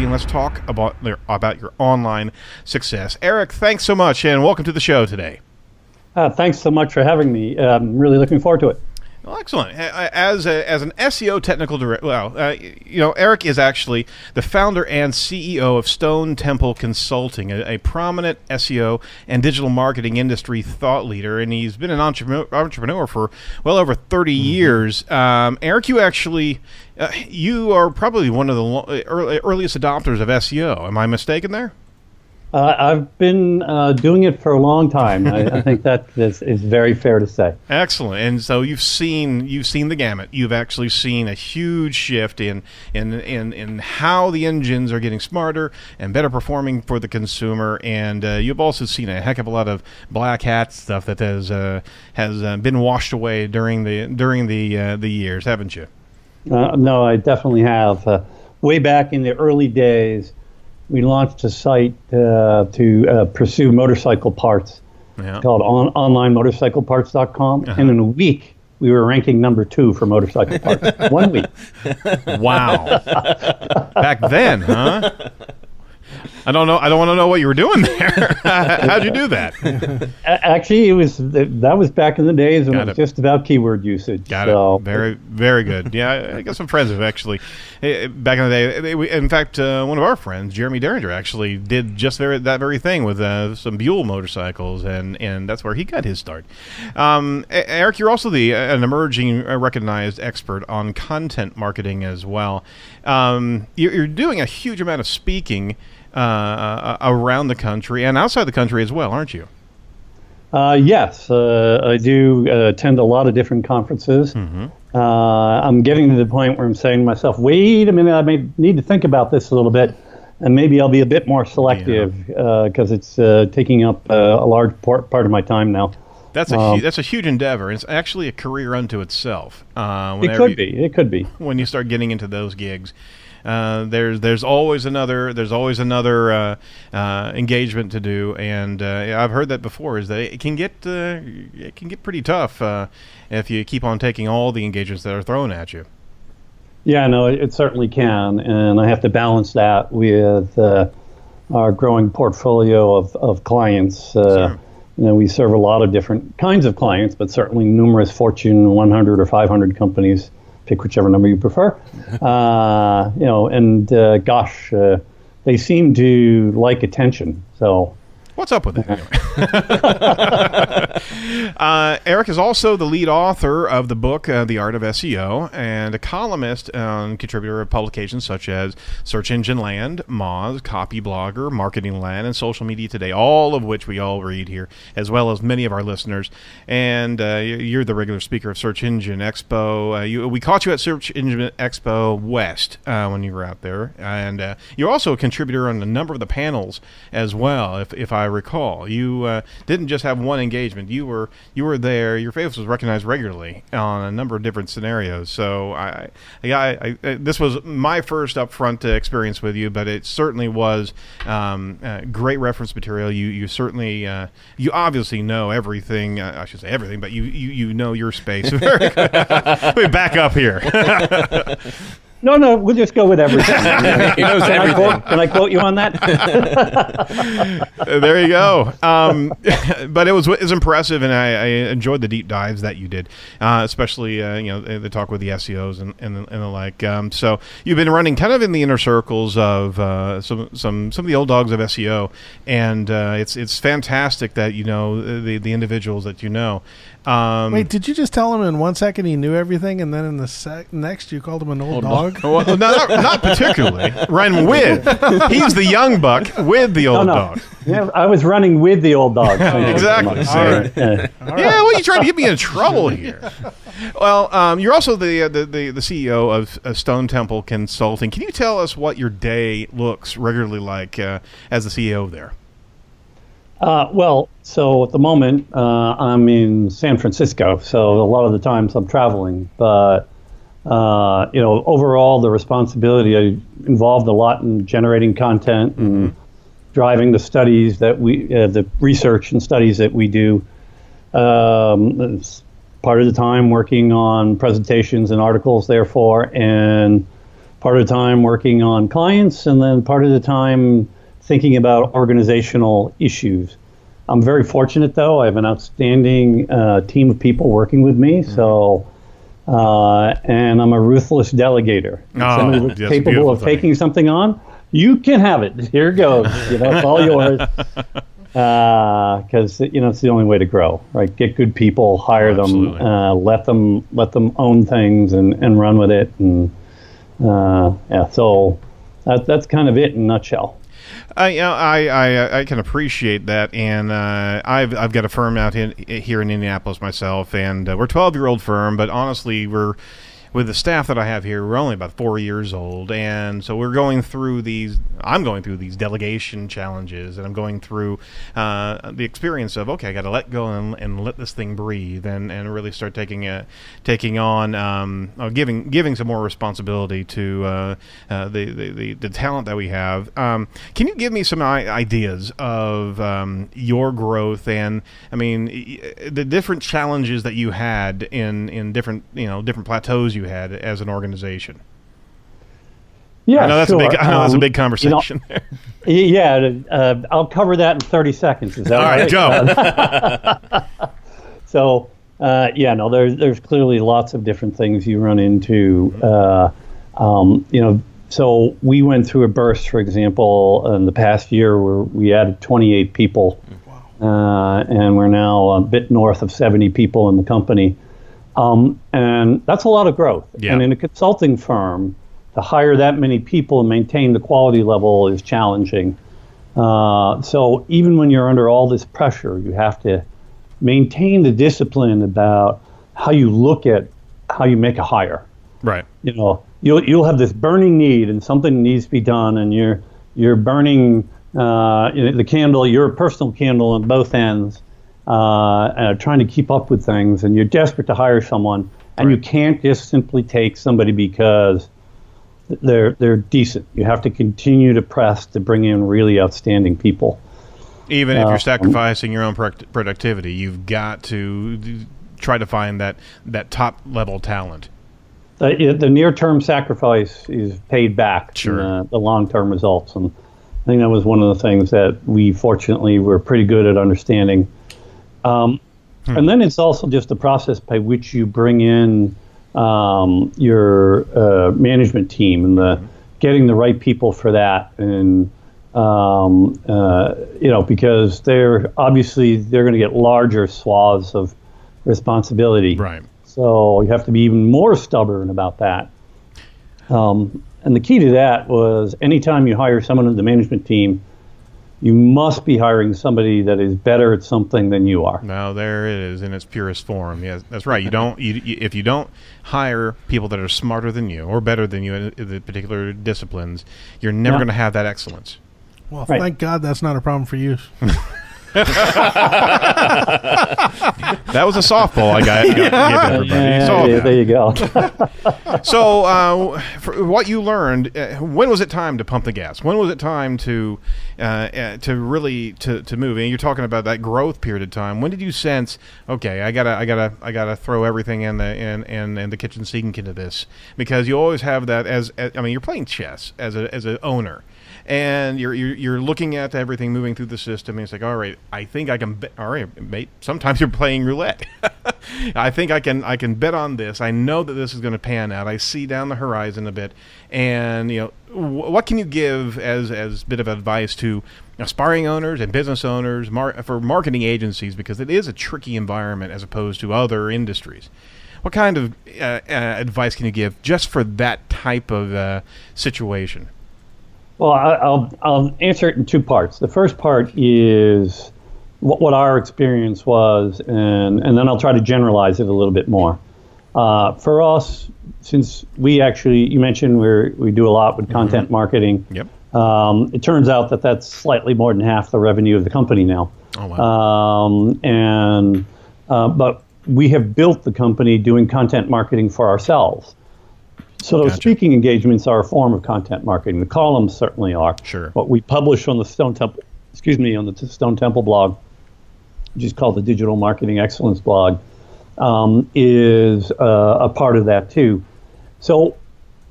coffee and let's talk about your online success. Eric, thanks so much and welcome to the show today. Thanks so much for having me. I'm really looking forward to it. Well, excellent. As an SEO technical director, Eric is actually the founder and CEO of Stone Temple Consulting, a prominent SEO and digital marketing industry thought leader, and he's been an entrepreneur for well over 30 years. Eric, you are probably one of the earliest adopters of SEO. Am I mistaken there? I've been doing it for a long time. I think that is very fair to say. Excellent. And so you've seen the gamut. You've actually seen a huge shift in how the engines are getting smarter and better performing for the consumer. And you've also seen a heck of a lot of black hat stuff that has been washed away during the years, haven't you? No, I definitely have. Way back in the early days, we launched a site to pursue motorcycle parts called onlinemotorcycleparts.com. And in a week, we were ranking number 2 for motorcycle parts. 1 week. Wow. Back then, huh? I don't know. I don't want to know what you were doing there. How'd you do that? Actually, that was back in the days when it was just about keyword usage. Got it. Very, very good. Yeah, I got some friends who actually, back in the day, in fact, one of our friends, Jeremy Derringer, actually did just that very thing with some Buell motorcycles, and that's where he got his start. Eric, you're also an emerging, recognized expert on content marketing as well. You're doing a huge amount of speaking around the country and outside the country as well, aren't you? Yes, I do attend a lot of different conferences. Mm-hmm. I'm getting to the point where I'm saying to myself, wait a minute, I may need to think about this a little bit, and maybe I'll be a bit more selective because it's taking up a large part of my time now. That's a huge endeavor. It's actually a career unto itself. It could be. When you start getting into those gigs. There's always another engagement to do, and I've heard that before. Is that it can get pretty tough if you keep on taking all the engagements that are thrown at you. Yeah, no, it certainly can, and I have to balance that with our growing portfolio of clients. Sure. We serve a lot of different kinds of clients, but certainly numerous Fortune 100 or 500 companies. Pick whichever number you prefer. They seem to like attention. So, what's up with that? Eric is also the lead author of the book, The Art of SEO, and a columnist and contributor of publications such as Search Engine Land, Moz, Copy Blogger, Marketing Land, and Social Media Today, all of which we all read here, as well as many of our listeners. And you're the regular speaker of Search Engine Expo. We caught you at Search Engine Expo West when you were out there. And you're also a contributor on a number of the panels as well, if I recall. You didn't just have one engagement. You were there. Your face was recognized regularly on a number of different scenarios. So this was my first upfront experience with you, but it certainly was great reference material. You certainly you obviously know everything. I should say everything, but you know your space. Very good. Let me back up here. No, we'll just go with everything. He knows everything. Can I quote you on that? There you go. But it was impressive, and I enjoyed the deep dives that you did, especially the talk with the SEOs and the like. So you've been running kind of in the inner circles of some of the old dogs of SEO, and it's fantastic that you know the individuals that you know. Wait, did you just tell him in 1 second he knew everything, and then in the next you called him an old dog? Well, no, not particularly. Ran with. He's the young buck with the old dog. Yeah, I was running with the old dog. Exactly. Yeah, well, you trying to get me in trouble here. Well, you're also the CEO of Stone Temple Consulting. Can you tell us what your day looks regularly like as the CEO there? So at the moment, I'm in San Francisco, so a lot of the times I'm traveling. But, overall, the responsibility involved a lot in generating content and driving the studies the research and studies that we do. Part of the time working on presentations and articles, therefore, and part of the time working on clients, and then part of the time thinking about organizational issues. I'm very fortunate, though. I have an outstanding team of people working with me. So, and I'm a ruthless delegator. Somebody that's capable of taking something on, you can have it. Here it goes. It's all yours. Because it's the only way to grow, right? Get good people, hire them, let them own things and run with it, and So that's kind of it in a nutshell. I can appreciate that, and I've got a firm out here in Indianapolis myself, and we're a 12-year-old firm, but honestly, with the staff that I have here, we're only about 4 years old, and so I'm going through these delegation challenges, and I'm going through the experience of, okay, I got to let go and let this thing breathe, and really start taking on giving some more responsibility to the talent that we have. Can you give me some ideas of your growth and, the different challenges that you had in different plateaus you had as an organization? Yeah, I know that's a big conversation. I'll cover that in 30 seconds. Is that all right? Go. So, there's clearly lots of different things you run into. So we went through a burst, for example, in the past year where we added 28 people, and we're now a bit north of 70 people in the company. And that's a lot of growth. Yeah. And in a consulting firm, to hire that many people and maintain the quality level is challenging. So even when you're under all this pressure, you have to maintain the discipline about how you look at how you make a hire. Right. You'll have this burning need, and something needs to be done, and you're burning the candle, your personal candle on both ends. Trying to keep up with things, and you're desperate to hire someone, and you can't just simply take somebody because they're decent. You have to continue to press to bring in really outstanding people. Even if you're sacrificing your own productivity, you've got to try to find that top level talent. The near-term sacrifice is paid back in the long-term results, and I think that was one of the things that we fortunately were pretty good at understanding. And then it's also just the process by which you bring in your management team and getting the right people for that, and because they're going to get larger swaths of responsibility. Right. So you have to be even more stubborn about that. And the key to that was anytime you hire someone in the management team, you must be hiring somebody that is better at something than you are. No, there it is in its purest form. Yes, that's right. If you don't hire people that are smarter than you or better than you in the particular disciplines, you're never going to have that excellence. Well, thank God that's not a problem for you. That was a softball I got to give everybody. There you go. So, for what you learned, when was it time to pump the gas? When was it time to really move? And you're talking about that growth period of time. When did you sense, okay, I gotta throw everything in the kitchen sink into this? Because you always have that you're playing chess as an owner. And you're looking at everything moving through the system, and it's like, all right, I think I can bet. All right, mate. Sometimes you're playing roulette. I think I can bet on this. I know that this is going to pan out. I see down the horizon a bit, and what can you give as a bit of advice to aspiring owners and business owners for marketing agencies, because it is a tricky environment as opposed to other industries. What kind of advice can you give just for that type of situation? Well, I'll answer it in two parts. The first part is what our experience was, and then I'll try to generalize it a little bit more. For us, since you mentioned we do a lot with content marketing. Yep. It turns out that's slightly more than half the revenue of the company now. Oh, wow. But we have built the company doing content marketing for ourselves. So those speaking engagements are a form of content marketing. The columns certainly are. Sure. What we publish on the Stone Temple blog, which is called the Digital Marketing Excellence blog, is a part of that too. So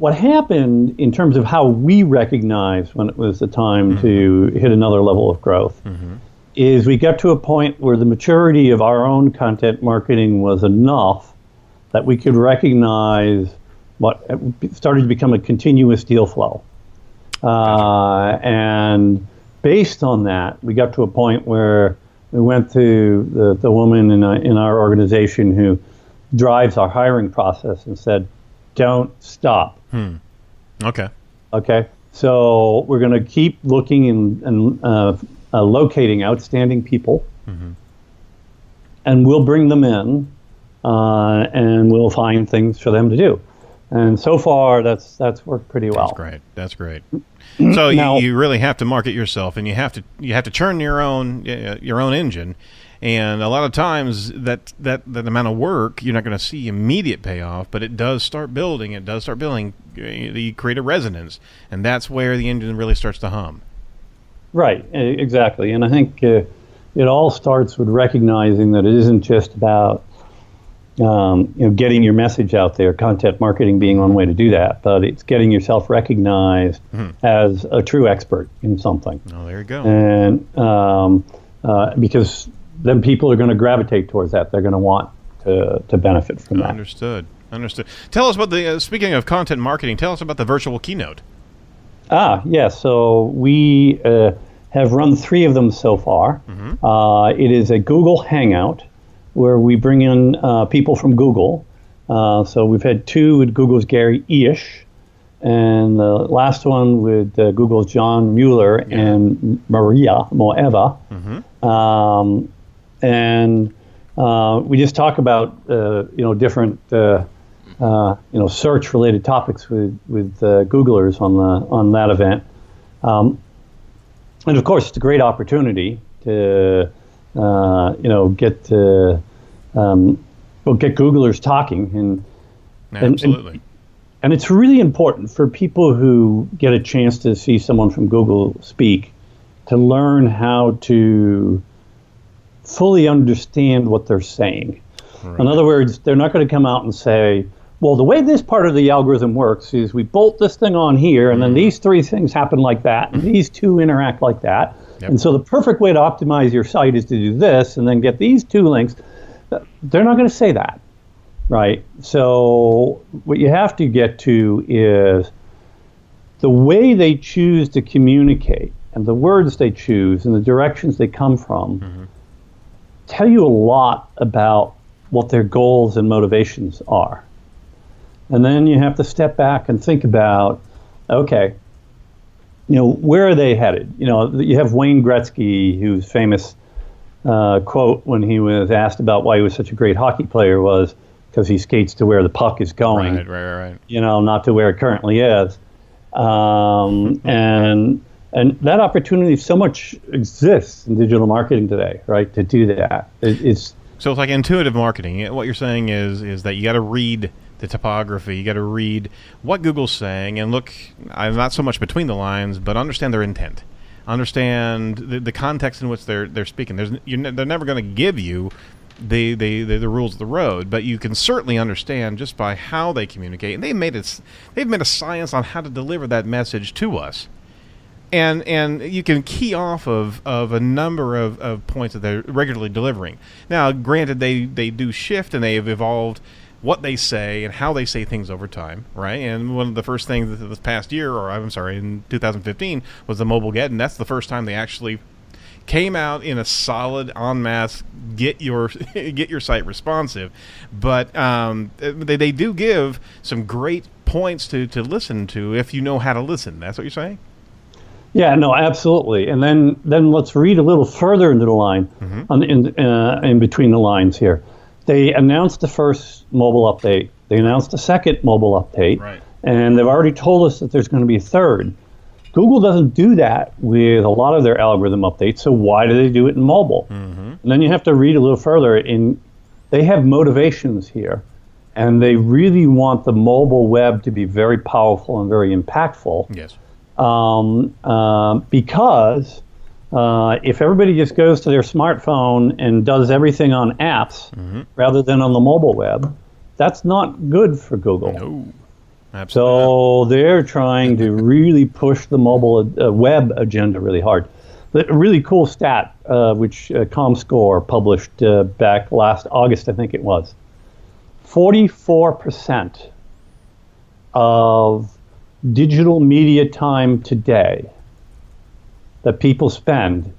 what happened in terms of how we recognized when it was the time to hit another level of growth is we got to a point where the maturity of our own content marketing was enough that we could recognize what started to become a continuous deal flow. And based on that, we got to a point where we went to the woman in our organization who drives our hiring process and said, don't stop. Okay. So we're going to keep looking and locating outstanding people, and we'll bring them in, and we'll find things for them to do. And so far, that's worked pretty well. That's great. So now, you really have to market yourself, and you have to churn your own engine. And a lot of times that amount of work, you're not going to see immediate payoff, but it does start building. You create a resonance, and that's where the engine really starts to hum. Right, exactly. And I think it all starts with recognizing that it isn't just about getting your message out there, content marketing being one way to do that, but it's getting yourself recognized as a true expert in something. Oh, there you go. And because then people are going to gravitate towards that. They're going to want to benefit from that. Understood. Tell us about speaking of content marketing, tell us about the virtual keynote. Yes. So we have run 3 of them so far. It is a Google Hangout where we bring in people from Google. So we've had 2 with Google's Gary Ish, and the last one with Google's John Mueller and Maria Moeva. And we just talk about different search related topics with Googlers on that event, and of course it's a great opportunity to get Googlers talking and absolutely. And it's really important for people who get a chance to see someone from Google speak to learn how to fully understand what they're saying. Right. In other words, they're not going to come out and say, well, the way this part of the algorithm works is we bolt this thing on here, and then these 3 things happen like that, and these 2 interact like that. Yep. And so the perfect way to optimize your site is to do this, and then get these 2 links. They're not going to say that, right? So what you have to get to is the way they choose to communicate, and the words they choose, and the directions they come from, tell you a lot about what their goals and motivations are. And then you have to step back and think about, okay, where are they headed? You have Wayne Gretzky, whose famous quote when he was asked about why he was such a great hockey player was because he skates to where the puck is going. Right. Not to where it currently is. And that opportunity so much exists in digital marketing today, right, to do that. So it's like intuitive marketing. What you're saying is that you got to read the topography, you got to read what Google's saying, and look, not so much between the lines, but understand their intent. Understand the context in which they're speaking. They're never going to give you the rules of the road, but you can certainly understand just by how they communicate. And they've made a science on how to deliver that message to us. And you can key off of a number of points that they're regularly delivering. Now, granted, they do shift, and they have evolved what they say and how they say things over time, right? And one of the first things this past year, in 2015, was the mobile get, and that's the first time they actually came out in a solid, en masse, get your site responsive. But they do give some great points to listen to if you know how to listen. That's what you're saying? Yeah, no, absolutely. And then let's read a little further into the line, in between the lines here. They announced the first mobile update. They announced a second mobile update. Right. And they've already told us that there's going to be a third. Google doesn't do that with a lot of their algorithm updates, so why do they do it in mobile? And then you have to read a little further. They have motivations here, and they really want the mobile web to be very powerful and very impactful. Yes. Because if everybody just goes to their smartphone and does everything on apps rather than on the mobile web, that's not good for Google. No. Absolutely. So they're trying to really push the mobile web agenda really hard. A really cool stat, which ComScore published back last August, I think it was. 44% of digital media time today that people spend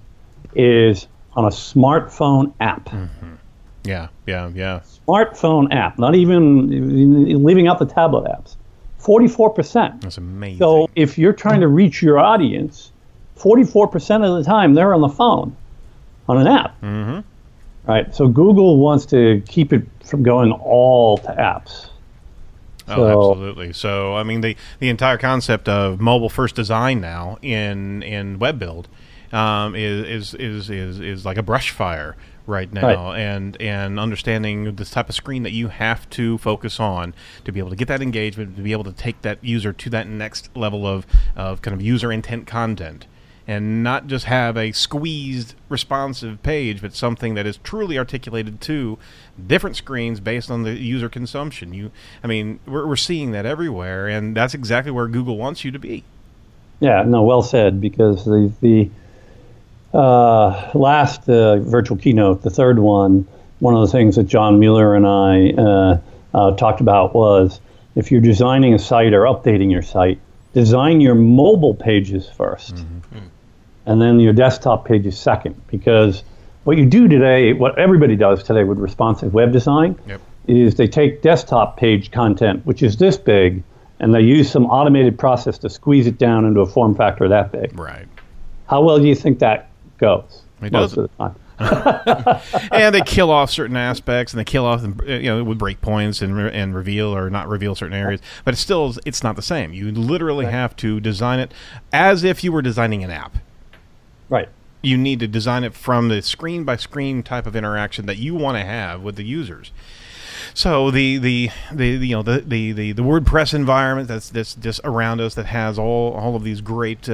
is on a smartphone app. Mm-hmm. Yeah. Smartphone app, not even leaving out the tablet apps. 44%. That's amazing. So if you're trying to reach your audience, 44% of the time they're on the phone, on an app. Mm-hmm. Right. So Google wants to keep it from going all to apps. Oh, absolutely. So, I mean, the entire concept of mobile first design now in web build is like a brush fire right now, and understanding this type of screen that you have to focus on to be able to get that engagement, to be able to take that user to that next level of kind of user intent content, and not just have a squeezed responsive page, but something that is truly articulated to different screens based on the user consumption. We're seeing that everywhere, and that's exactly where Google wants you to be. Yeah, no, well said, because the last virtual keynote, the third one of the things that John Mueller and I talked about was, if you're designing a site or updating your site, design your mobile pages first, and then your desktop pages second. Because what you do today, what everybody does today with responsive web design, is they take desktop page content, which is this big, and they use some automated process to squeeze it down into a form factor that big. Right. How well do you think that goes? It most doesn't. of the time. And they kill off certain aspects, and they kill off, with breakpoints and reveal or not reveal certain areas. But it's not the same. You literally have to design it as if you were designing an app. Right. You need to design it from the screen by screen type of interaction that you want to have with the users. So the WordPress environment that's just around us, that has all of these great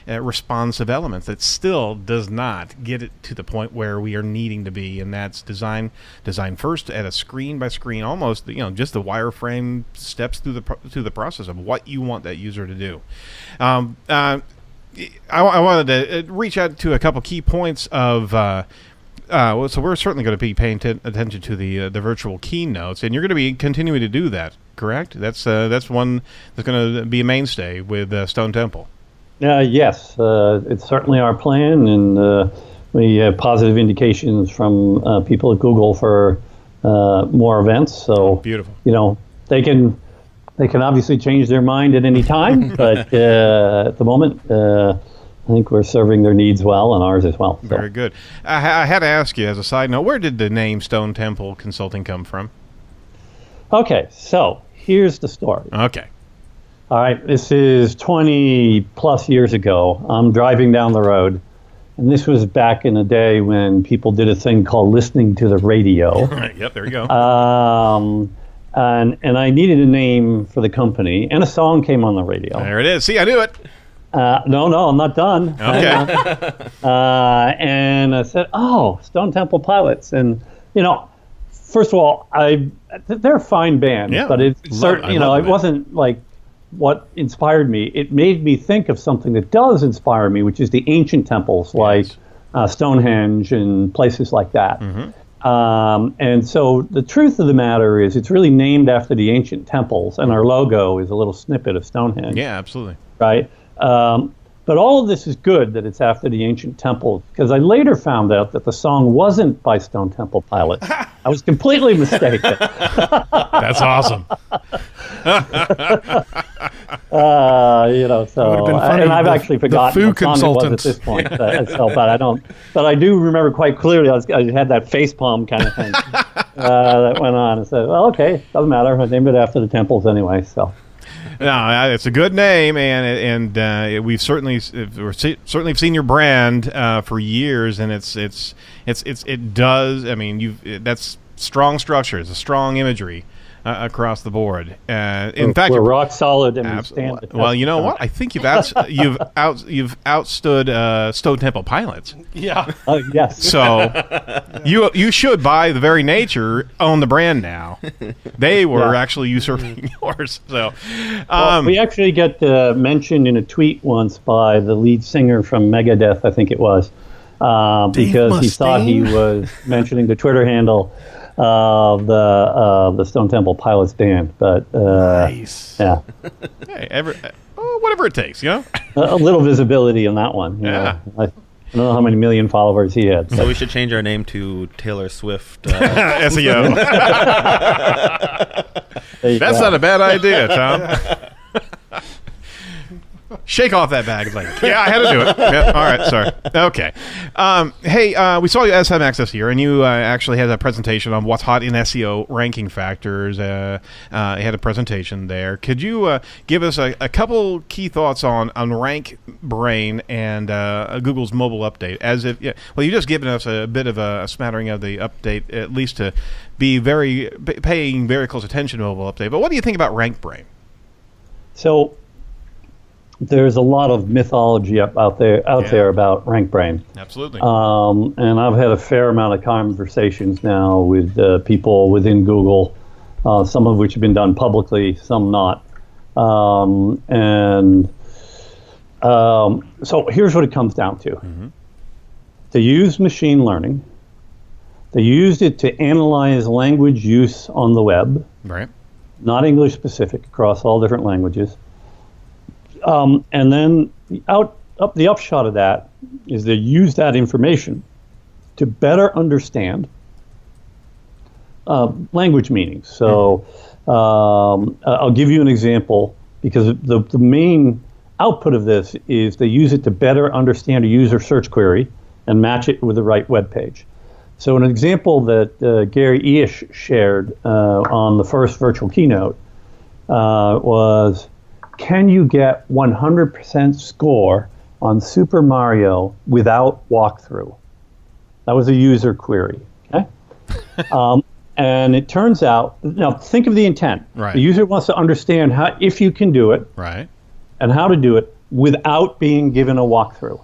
responsive elements, that still does not get it to the point where we are needing to be, and that's design first at a screen by screen, almost just the wireframe steps through the process of what you want that user to do. I wanted to reach out to a couple key points of. So we're certainly going to be paying attention to the virtual keynotes, and you're going to be continuing to do that, correct? That's one that's going to be a mainstay with Stone Temple. Yes, it's certainly our plan, and we have positive indications from people at Google for more events. So beautiful. They can obviously change their mind at any time, but at the moment. I think we're serving their needs well, and ours as well. So. Very good. I had to ask you, as a side note, where did the name Stone Temple Consulting come from? Okay, so here's the story. Okay. All right, this is 20-plus years ago. I'm driving down the road, and this was back in the day when people did a thing called listening to the radio. Yep, there you go. And I needed a name for the company, and a song came on the radio. There it is. See, I knew it. No, I'm not done. Okay. And I said, Stone Temple Pilots. And, first of all, they're a fine band, but it wasn't like what inspired me. It made me think of something that does inspire me, which is the ancient temples like Stonehenge and places like that. Mm-hmm. And so the truth of the matter is it's really named after the ancient temples, and our logo is a little snippet of Stonehenge. Yeah, absolutely. Right? But all of this is good that it's after the ancient temples, because I later found out that the song wasn't by Stone Temple Pilots. I was completely mistaken. That's awesome. And I've actually forgotten what song it was at this point. But I do remember quite clearly. I had that facepalm kind of thing that went on, and said, "Well, okay, doesn't matter. I named it after the temples anyway." So. No, it's a good name, and we've certainly seen your brand for years, and it does. I mean, that's strong structure, it's a strong imagery, across the board. In fact, we're rock solid and we stand the well, test you know of what? I think you've outstood Stone Temple Pilots. Yeah. yes. So you should, by the very nature, own the brand now. They were actually usurping yours. So we actually got mentioned in a tweet once by the lead singer from Megadeth, I think it was, because he thought he was mentioning the Twitter handle of the Stone Temple Pilots band. But Nice. yeah, hey, whatever it takes, you know. a little visibility on that one. you Yeah. know. I don't know how many million followers he had. So we should change our name to Taylor Swift. SEO. That's not a bad idea, Tom. Shake off that bag. It's like, yeah, I had to do it. Yeah, all right, sorry. Okay. Hey, we saw you at SM Access here, and you actually had a presentation on what's hot in SEO ranking factors. You had a presentation there. Could you give us a couple key thoughts on Rank Brain and Google's mobile update? As if, well, you've just given us a bit of a smattering of the update, at least to be paying very close attention to mobile update. But what do you think about Rank Brain? So there's a lot of mythology out there about Rank Brain. Absolutely. And I've had a fair amount of conversations now with people within Google, some of which have been done publicly, some not. So here's what it comes down to. Mm-hmm. They used machine learning. They used it to analyze language use on the web. Right. Not English specific, across all different languages. And then the upshot of that is they use that information to better understand language meanings. So I'll give you an example, because the main output of this is they use it to better understand a user search query and match it with the right web page. So an example that Gary Eish shared on the first virtual keynote was, can you get 100% score on Super Mario without walkthrough? That was a user query. Okay? And it turns out, now think of the intent. Right. The user wants to understand if you can do it, right, and how to do it without being given a walkthrough.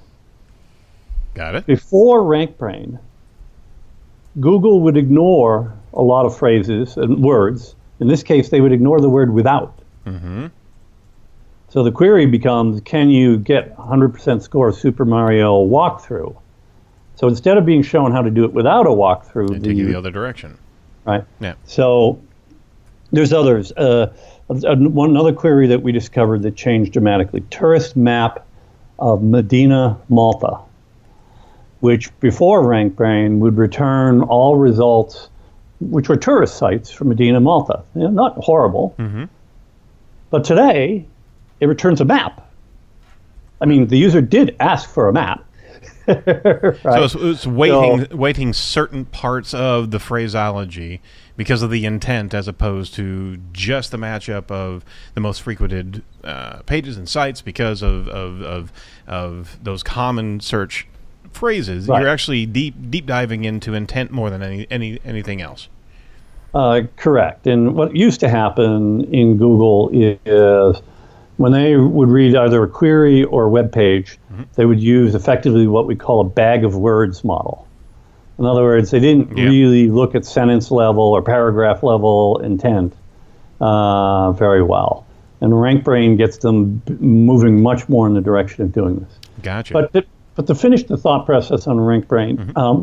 Got it. Before RankBrain, Google would ignore a lot of phrases and words. In this case, they would ignore the word without. Mm-hmm. So the query becomes, can you get 100% score Super Mario walkthrough? So instead of being shown how to do it without a walkthrough, they take you the other direction. Right. Yeah. So there's others. Another query that we discovered that changed dramatically: tourist map of Medina, Malta, which before RankBrain would return all results, which were tourist sites from Medina, Malta. Not horrible. Mm-hmm. But today, it returns a map. I mean, the user did ask for a map. Right? So it's weighting certain parts of the phraseology because of the intent, as opposed to just the matchup of the most frequented pages and sites because of those common search phrases. Right. You're actually deep diving into intent more than anything else. Correct. And what used to happen in Google is, when they would read either a query or a web page, mm-hmm. they would use effectively what we call a bag of words model. In other words, they didn't really look at sentence level or paragraph level intent very well. And RankBrain gets them moving much more in the direction of doing this. Gotcha. But to finish the thought process on RankBrain, mm-hmm.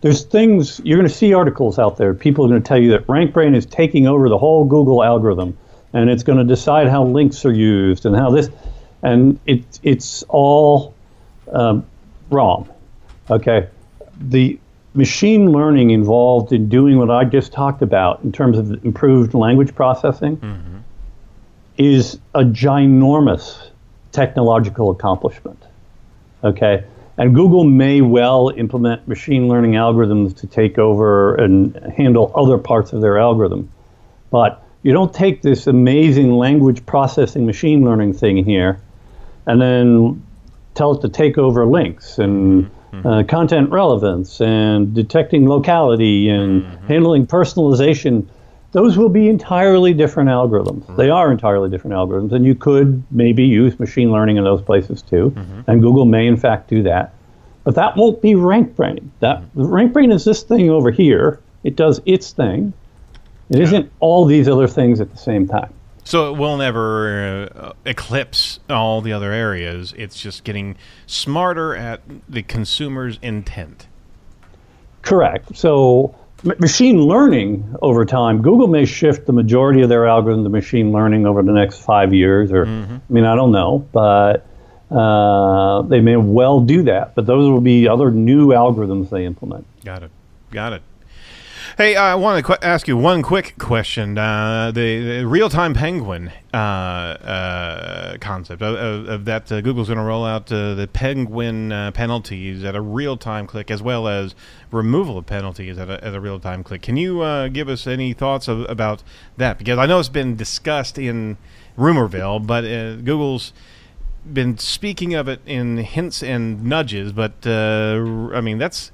There's things, you're going to see articles out there. People are going to tell you that RankBrain is taking over the whole Google algorithm, and it's going to decide how links are used and how this, and it's all wrong. Okay, the machine learning involved in doing what I just talked about in terms of improved language processing mm-hmm. is a ginormous technological accomplishment. Okay, and Google may well implement machine learning algorithms to take over and handle other parts of their algorithm, but you don't take this amazing language processing machine learning thing here and then tell it to take over links and mm-hmm. Content relevance and detecting locality and mm-hmm. handling personalization those will be entirely different algorithms. They are entirely different algorithms, and you could maybe use machine learning in those places too, and Google may in fact do that. But that won't be RankBrain. RankBrain is this thing over here. It does its thing. It isn't all these other things at the same time. So it will never eclipse all the other areas. It's just getting smarter at the consumer's intent. Correct. So machine learning over time, Google may shift the majority of their algorithm to machine learning over the next 5 years, or I mean, I don't know, but they may well do that. But those will be other new algorithms they implement. Got it. Hey, I want to ask you one quick question. The real-time penguin concept of that Google's going to roll out the penguin penalties at a real-time click, as well as removal of penalties at a real-time click. Can you give us any thoughts about that? Because I know it's been discussed in Rumorville, but Google's been speaking of it in hints and nudges. But I mean, that's,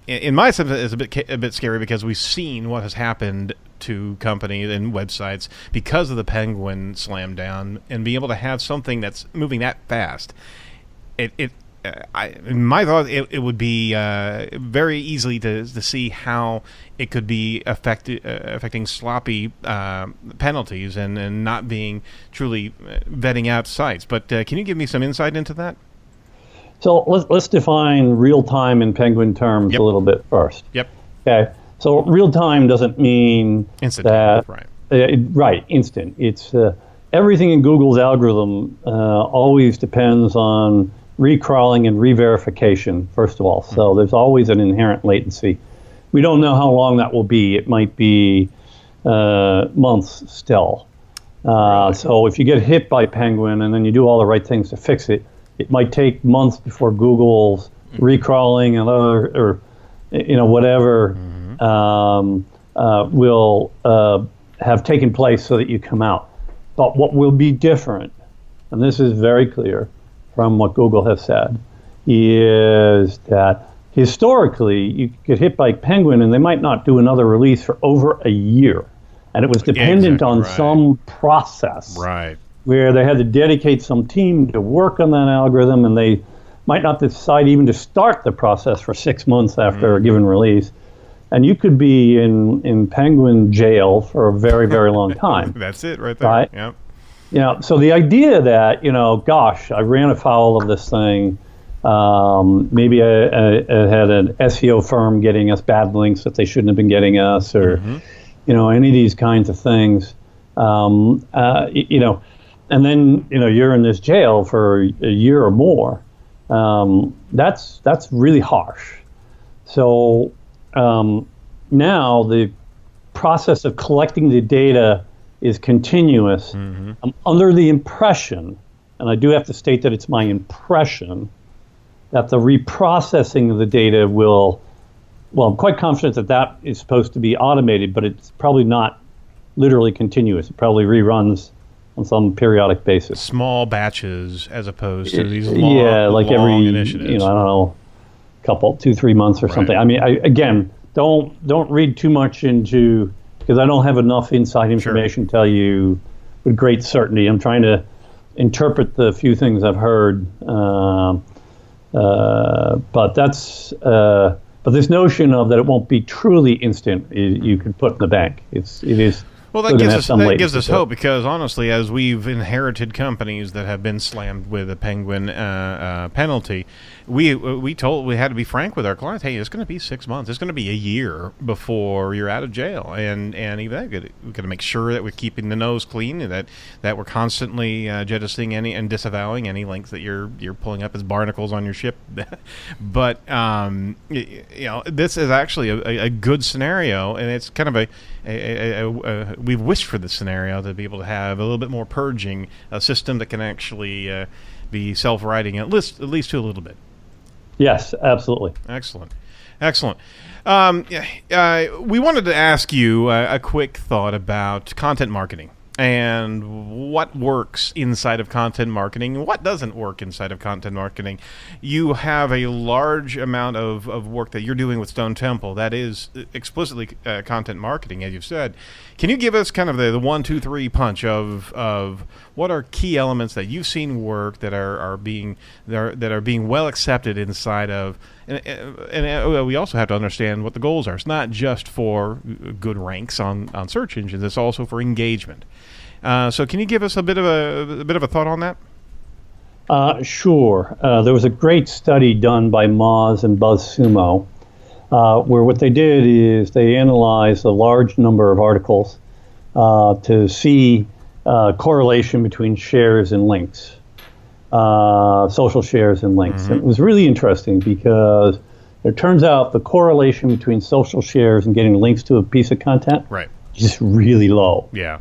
in my sense, is a bit scary, because we've seen what has happened to companies and websites because of the penguin slam down, and being able to have something that's moving that fast. In my thought, it would be very easily to see how it could be affecting sloppy penalties and not being truly vetting out sites. But can you give me some insight into that? So let's define real time in Penguin terms a little bit first. Yep. Okay. So real time doesn't mean instant. That right. Right. Instant. It's everything in Google's algorithm always depends on recrawling and re-verification, first of all. So there's always an inherent latency. We don't know how long that will be. It might be months still. So if you get hit by Penguin and then you do all the right things to fix it, it might take months before Google's recrawling and or whatever will have taken place so that you come out. But what will be different, and this is very clear from what Google has said, is that historically you get hit by Penguin and they might not do another release for over a year. And it was dependent on some process. Right. Where they had to dedicate some team to work on that algorithm, and they might not decide even to start the process for 6 months after a given release. And you could be in Penguin jail for a very, very long time. That's it right there. Right? Yep. So the idea that, gosh, I ran afoul of this thing. Maybe I had an SEO firm getting us bad links that they shouldn't have been getting us, or, any of these kinds of things. And then, you're in this jail for a year or more. That's really harsh. So now the process of collecting the data is continuous. I'm under the impression, and I do have to state that it's my impression, that the reprocessing of the data I'm quite confident that is supposed to be automated, but it's probably not literally continuous. It probably reruns on some periodic basis. Small batches as opposed to these long, like long every initiatives. I don't know, 2-3 months or something. I mean, again, don't read too much into, because I don't have enough inside information to tell you with great certainty. I'm trying to interpret the few things I've heard, but that's but this notion of that it won't be truly instant, you could put in the bank. It is. Well, that gives us hope, because honestly, as we've inherited companies that have been slammed with a Penguin penalty, we had to be frank with our clients. Hey, it's going to be 6 months. It's going to be a year before you're out of jail, and even that, we've got to make sure that we're keeping the nose clean, and that we're constantly jettisoning any and disavowing any links that you're pulling up as barnacles on your ship. But this is actually a good scenario, and it's kind of we've wished for this scenario, to be able to have a little bit more purging, a system that can actually be self-writing at least to a little bit. Yes, absolutely. Excellent. We wanted to ask you a quick thought about content marketing. and what works inside of content marketing and what doesn't work inside of content marketing. You have a large amount of work that you're doing with Stone Temple that is explicitly content marketing, as you've said. Can you give us kind of the 1, 2, 3 punch of what are key elements that you've seen work that are being well accepted inside of, and we also have to understand what the goals are. It's not just for good ranks on search engines; it's also for engagement. So, can you give us a bit of a thought on that? Sure. There was a great study done by Moz and BuzzSumo, where what they did is they analyzed a large number of articles to see correlation between shares and links, social shares and links. And it was really interesting because it turns out the correlation between social shares and getting links to a piece of content is just really low. Yeah.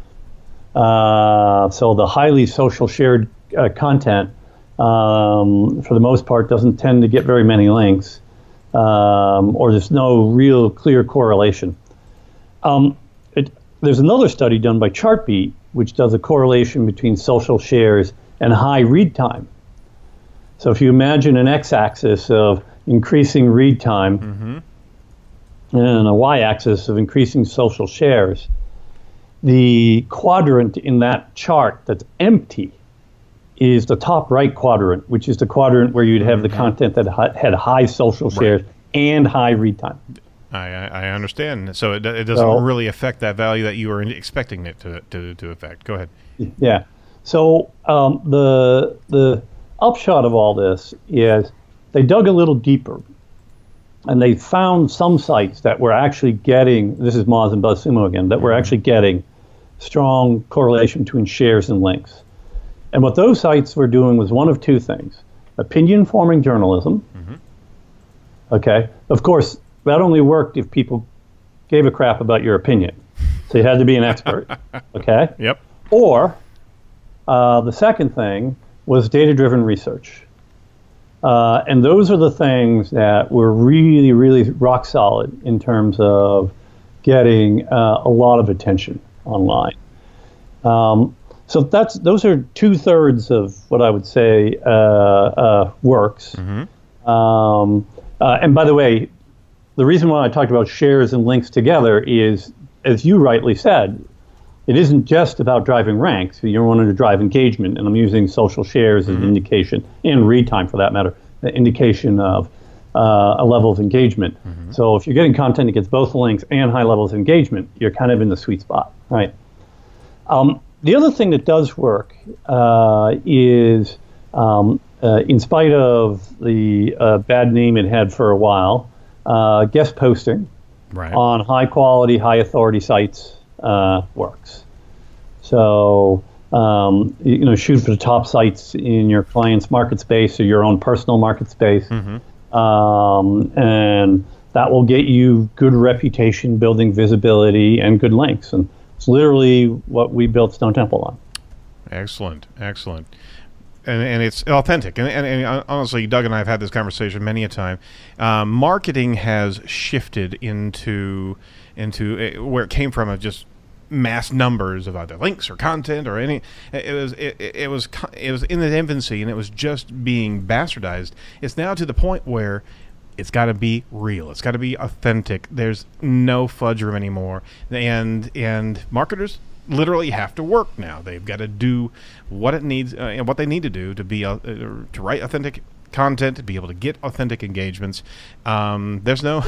So the highly social shared content, for the most part, doesn't tend to get very many links, or there's no real clear correlation. There's another study done by Chartbeat, which does a correlation between social shares and high read time. So if you imagine an x-axis of increasing read time and a y-axis of increasing social shares, the quadrant in that chart that's empty is the top right quadrant, which is the quadrant where you'd have the content that had high social shares and high read time. I understand. So it doesn't really affect that value that you were expecting it to affect. Go ahead. Yeah. So the upshot of all this is they dug a little deeper, and they found some sites that were actually getting, this is Moz and BuzzSumo again, that were actually getting strong correlation between shares and links. And what those sites were doing was one of two things: opinion-forming journalism. Okay. Of course, that only worked if people gave a crap about your opinion. So you had to be an expert. Okay? Yep. Or the second thing was data-driven research. And those are the things that were really, really rock solid in terms of getting a lot of attention online. So those are 2/3 of what I would say works. And by the way, the reason why I talked about shares and links together is, as you rightly said, it isn't just about driving ranks. You're wanting to drive engagement, and I'm using social shares as an indication, and read time for that matter, the indication of a level of engagement. So if you're getting content that gets both links and high levels of engagement, you're kind of in the sweet spot, right? The other thing that does work is, in spite of the bad name it had for a while, guest posting on high quality, high authority sites works. So, shoot for the top sites in your client's market space or your own personal market space. And that will get you good reputation, building visibility, and good links. And it's literally what we built Stone Temple on. Excellent. And it's authentic. And honestly, Doug and I have had this conversation many a time. Marketing has shifted into where it came from, of just mass numbers of either links or content or any. It was in its infancy, and it was just being bastardized. It's now to the point where it's got to be real. It's got to be authentic. There's no fudge room anymore, and marketers literally have to work now. They've got to do what it needs and what they need to do to be to write authentic content, to be able to get authentic engagements. There's no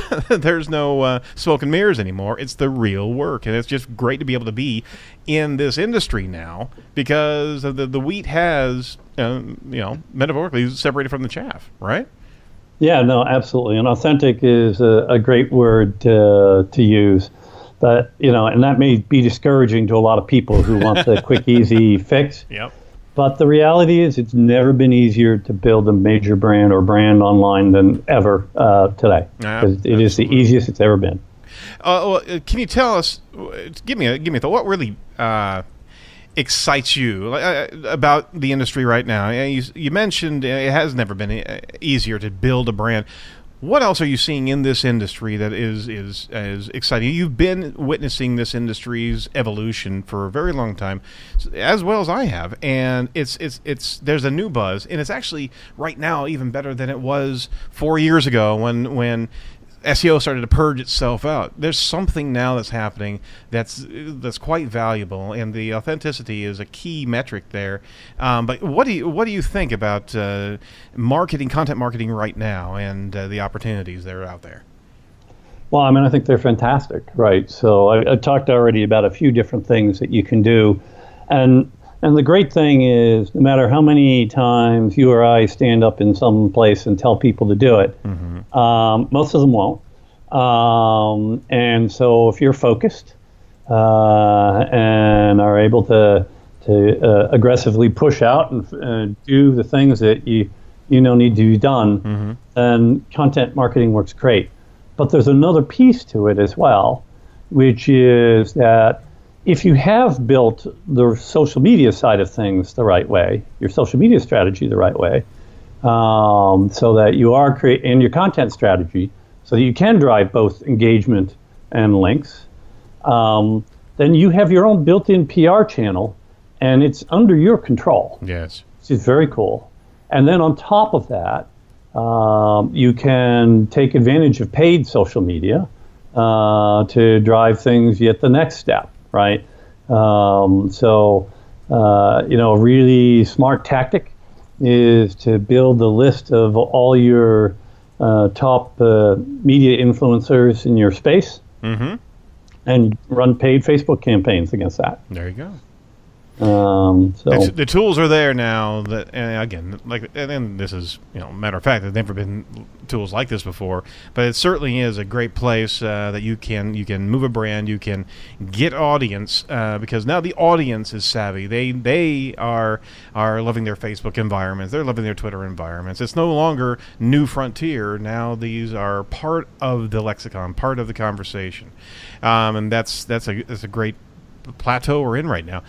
smoke and mirrors anymore. It's the real work, and it's just great to be able to be in this industry now, because the wheat has metaphorically separated from the chaff, right? Yeah, no, absolutely. And authentic is a great word to use. But, and that may be discouraging to a lot of people who want the quick, easy fix. Yep. But the reality is it's never been easier to build a major brand or brand online than ever today. It is the easiest it's ever been. Can you tell us, give me a thought, what really excites you about the industry right now? You mentioned it has never been easier to build a brand. What else are you seeing in this industry that is exciting? You've been witnessing this industry's evolution for a very long time, as well as I have, and it's there's a new buzz, and it's actually right now even better than it was 4 years ago when SEO started to purge itself out. There's something now that's happening that's quite valuable, and the authenticity is a key metric there. But what do you think about content marketing right now, and the opportunities that are out there? Well, I mean, I think they're fantastic, right? So I talked already about a few different things that you can do, and the great thing is, no matter how many times you or I stand up in some place and tell people to do it, most of them won't. And so if you're focused and are able to aggressively push out and do the things that you need to be done, then content marketing works great. But there's another piece to it as well, which is that if you have built the social media side of things the right way, your social media strategy the right way, so that you are and your content strategy, so that you can drive both engagement and links, then you have your own built-in PR channel, and it's under your control. Yes, which is very cool. And then on top of that, you can take advantage of paid social media to drive things yet the next step. Right, so a really smart tactic is to build a list of all your top media influencers in your space, and run paid Facebook campaigns against that. There you go. So the tools are there now. That, and again, and this is matter of fact, there's never been tools like this before. But it certainly is a great place that you can move a brand, you can get audience because now the audience is savvy. They are loving their Facebook environments. They're loving their Twitter environments. It's no longer new frontier. Now these are part of the lexicon, part of the conversation, and that's a great plateau we're in right now.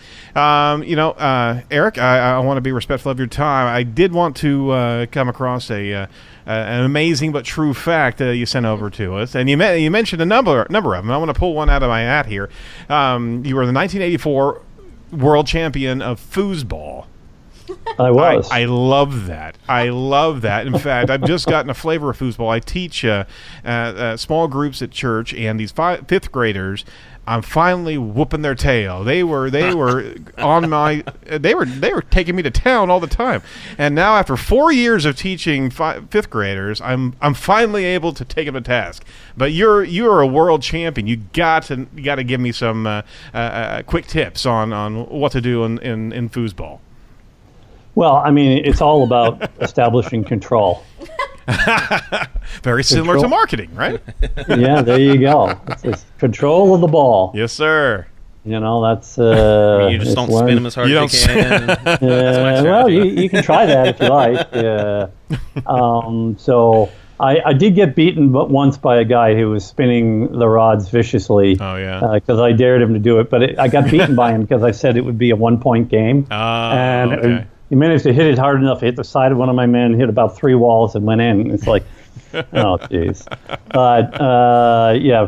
Eric, I want to be respectful of your time. I did want to come across an amazing but true fact you sent over to us, and you mentioned a number of them. I want to pull one out of my hat here. You were the 1984 world champion of foosball. I was. I love that. I love that. In fact, I've just gotten a flavor of foosball. I teach small groups at church, and these fifth graders, I'm finally whooping their tail. They were on my. They were taking me to town all the time, and now after 4 years of teaching fifth graders, I'm finally able to take them to task. But you're a world champion. You got to give me some quick tips on what to do in foosball. Well, I mean, it's all about establishing control. Very similar to marketing, right? Yeah, there you go. It's control of the ball. Yes, sir. That's. You just don't spin them as hard as you can. Well, you can try that if you like. So I did get beaten, but once by a guy who was spinning the rods viciously. Oh yeah. Because I dared him to do it, but I got beaten by him because I said it would be a 1-point game. Okay. He managed to hit it hard enough, hit the side of one of my men, hit about 3 walls, and went in. It's like, oh, jeez. But,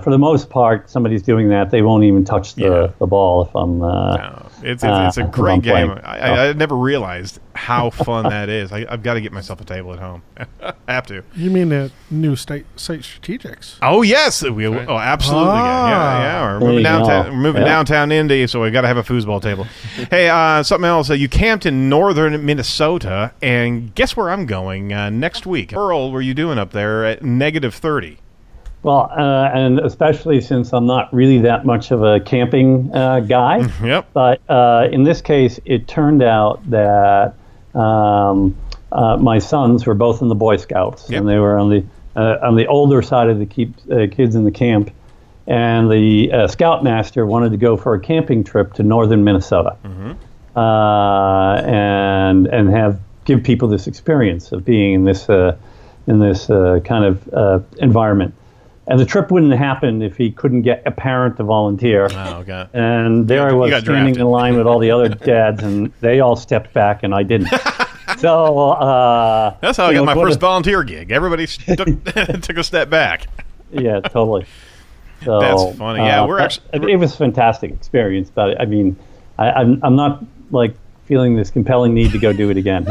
for the most part, somebody's doing that. They won't even touch the ball if I'm... No, it's a great game. I never realized how fun that is. I've got to get myself a table at home. Have to. You mean the new site strategics? Oh, yes. Absolutely. Yeah. We're moving downtown Indy, so we've got to have a foosball table. Hey, something else. You camped in northern Minnesota, and guess where I'm going next week? Earl, what are you doing up there at -30? Well, and especially since I'm not really that much of a camping guy. Yep. But in this case, it turned out that my sons were both in the Boy Scouts, and they were on the older side of the kids in the camp. And the scoutmaster wanted to go for a camping trip to northern Minnesota, and give people this experience of being in this kind of environment. And the trip wouldn't happen if he couldn't get a parent to volunteer. Oh, okay. And there I was standing in line with all the other dads, and they all stepped back, and I didn't. So that's how I got my first volunteer gig. Everybody took a step back. Yeah, totally. So, that's funny. Yeah, it was a fantastic experience, but I mean, I'm not like feeling this compelling need to go do it again.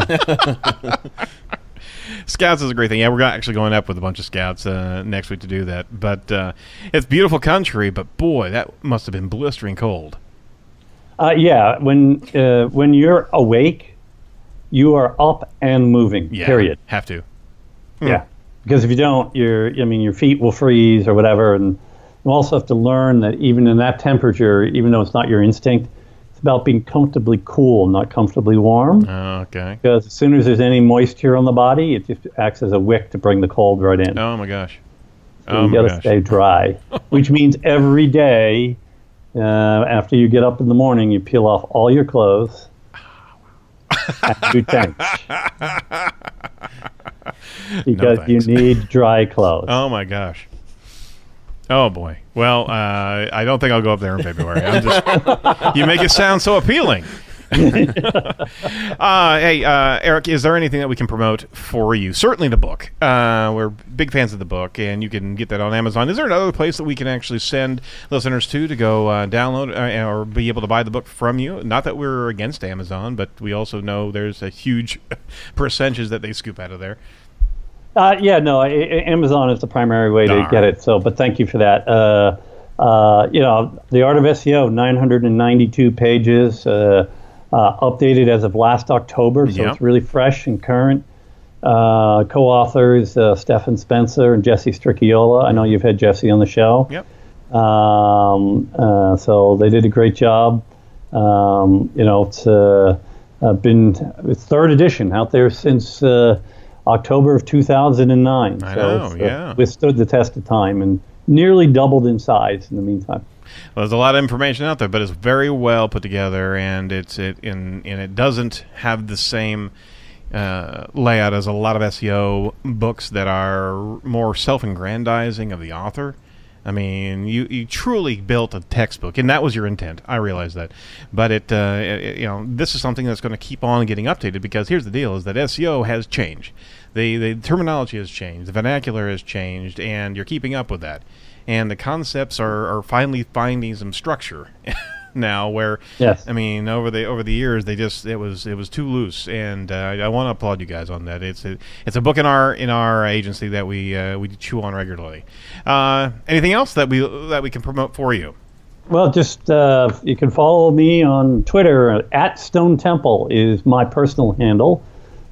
Scouts is a great thing. Yeah, we're actually going up with a bunch of scouts next week to do that. But it's beautiful country, but boy, that must have been blistering cold. Yeah, when you're awake, you are up and moving. Yeah, period. Have to. Yeah, because if you don't, your feet will freeze or whatever, and you also have to learn that even in that temperature, even though it's not your instinct, it's about being comfortably cool, not comfortably warm. Okay. Because as soon as there's any moisture on the body, it just acts as a wick to bring the cold right in. Oh my gosh. So you got to stay dry, which means every day after you get up in the morning, you peel off all your clothes and you change. Because you need dry clothes. Oh my gosh. Oh boy. Well, I don't think I'll go up there in February. You make it sound so appealing. Hey, Eric, is there anything that we can promote for you? Certainly the book. We're big fans of the book, and you can get that on Amazon. Is there another place that we can actually send listeners to go download or be able to buy the book from you? Not that we're against Amazon, but we also know there's a huge percentage that they scoop out of there. Amazon is the primary way to get it. So, but thank you for that. The Art of SEO, 992 pages. Updated as of last October, so It's really fresh and current. Co-authors Stephan Spencer and Jesse Stricchiola. I know you've had Jesse on the show. Yep. So they did a great job. It's third edition out there since October of 2009. I know, withstood the test of time and nearly doubled in size in the meantime. Well, there's a lot of information out there, but it's very well put together, and it doesn't have the same layout as a lot of SEO books that are more self-aggrandizing of the author. I mean, you truly built a textbook, and that was your intent. I realize that, but this is something that's going to keep on getting updated, because here's the deal: is that SEO has changed, the terminology has changed, the vernacular has changed, and you're keeping up with that. And the concepts are finally finding some structure now. Where I mean, over the years, it was too loose, and I want to applaud you guys on that. It's a book in our agency that we chew on regularly. Anything else that we can promote for you? Well, just you can follow me on Twitter. @Stone Temple is my personal handle,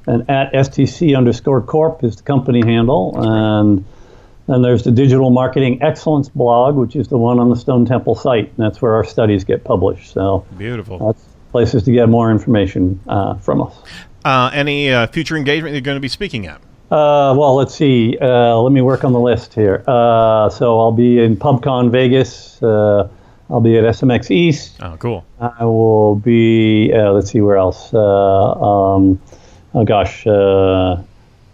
and @STC_Corp is the company handle, and then there's the Digital Marketing Excellence blog, which is the one on the Stone Temple site, and that's where our studies get published. So beautiful. That's places to get more information from us. Any future engagement you're going to be speaking at? Well, let's see. Let me work on the list here. So I'll be in PubCon Vegas. I'll be at SMX East. Oh, cool. I will be, let's see, where else?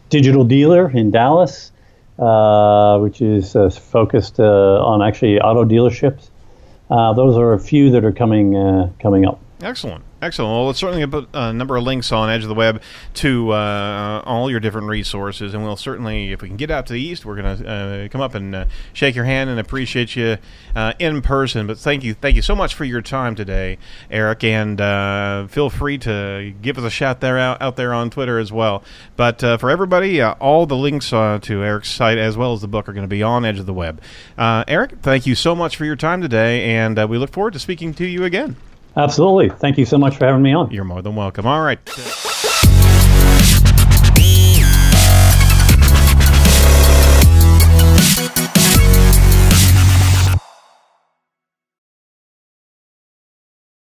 Digital Dealer in Dallas. Which is focused on actually auto dealerships. Those are a few that are coming up. Excellent. Well, let's certainly put a number of links on Edge of the Web to all your different resources, and we'll certainly, if we can get out to the East, we're going to come up and shake your hand and appreciate you in person. But thank you so much for your time today, Eric, and feel free to give us a shout out there on Twitter as well. But for everybody, all the links to Eric's site as well as the book are going to be on Edge of the Web. Eric, thank you so much for your time today, and we look forward to speaking to you again. Absolutely. Thank you so much for having me on. You're more than welcome. All right.